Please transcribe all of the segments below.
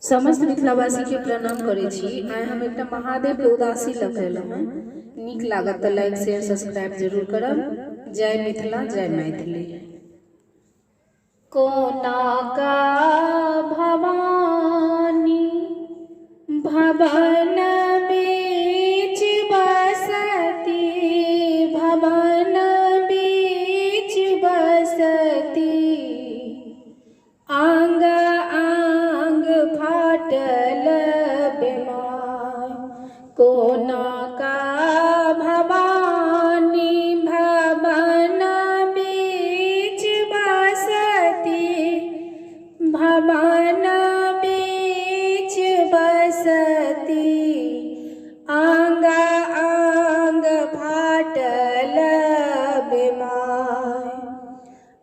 समस्त मिथिलावासी के प्रणाम करे छी। आइ हम एक महादेव के उदासी लखेलहुँ हैं। नीक लागत तो लाइक शेयर सब्सक्राइब जरूर करब। जय मिथिला जय मैथिली। कोना का भवानी भवन बीच बसती, भवन बीच बसती, आंग आंग फाटल बीमार। कोना का भवानी भवन बीच बसती, भवन बीच बसती, आंग आंग फाटल बीमार।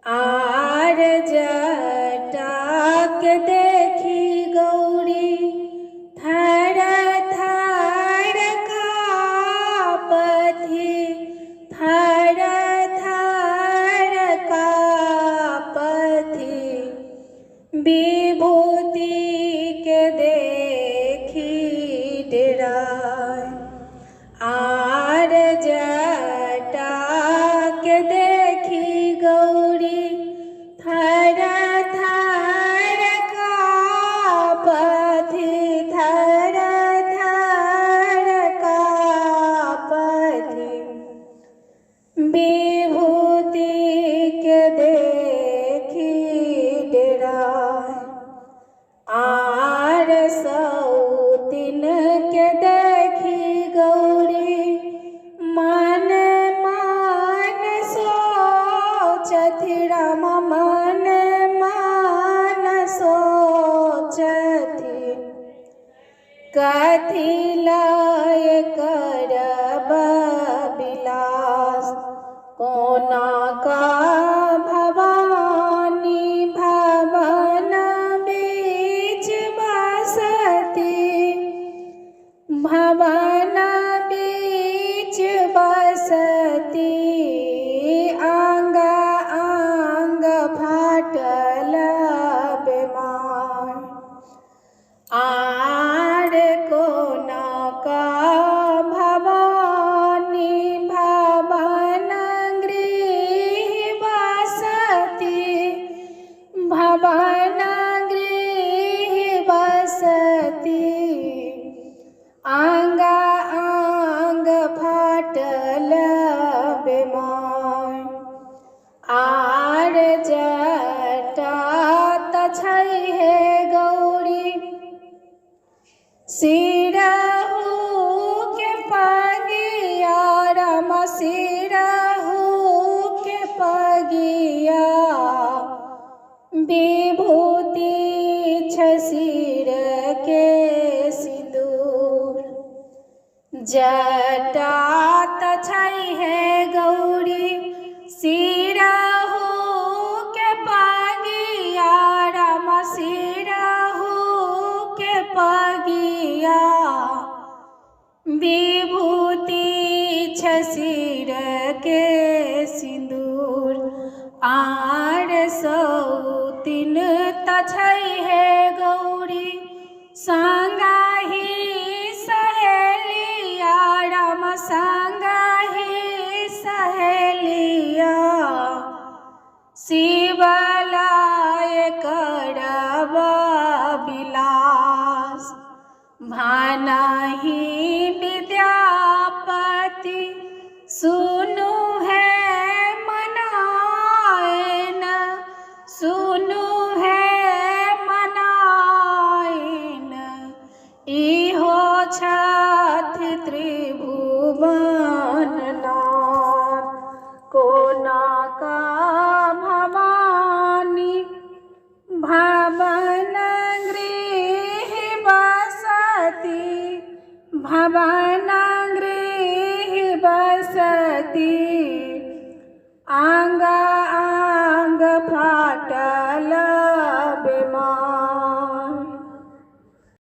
आर जटाक देखी गौरी थर थर कापथि, थर थर कापथि, विभूति के देखी डेराय। आर जटा के देखी गौरी थर थर कापथि, थर थर कापथि, विभूति के देखी डेराय। आर सौतिन के देखी गौरी मन मन सोचथि, राम मन मन सोचथि, कथि लय करब बिलास। कोना का भवानी भवन बीच बसती, भवन बीच बसती, आंग आंग फाटल बीमार। आर कोना का भवानी भवन गृह बसती, भवन गृह बसती, आंग आंग फाटल बीमार। आर जटा तछै हे गौरी सिरहु के पगिया, राम सिरहु के पगिया, विभूति छ सिर के सिंदूर। जटा तछै हे गौरी सिरहु के पगिया, राम सिरहु के पगिया, विभूति छ सिर के सिंदूर। आर सौतिन तछै हे गौरी संगहि सहेलिया, राम संगहि सहेलिया, शिवलाय करब बिलास। भानहि विद्यापति सुनु है मनायन, सुनु है मनायन, इहो छथि त्रिभुवननाथ। कोना का भवानी भवन गृह बसती, भवन गृह बसती, आंग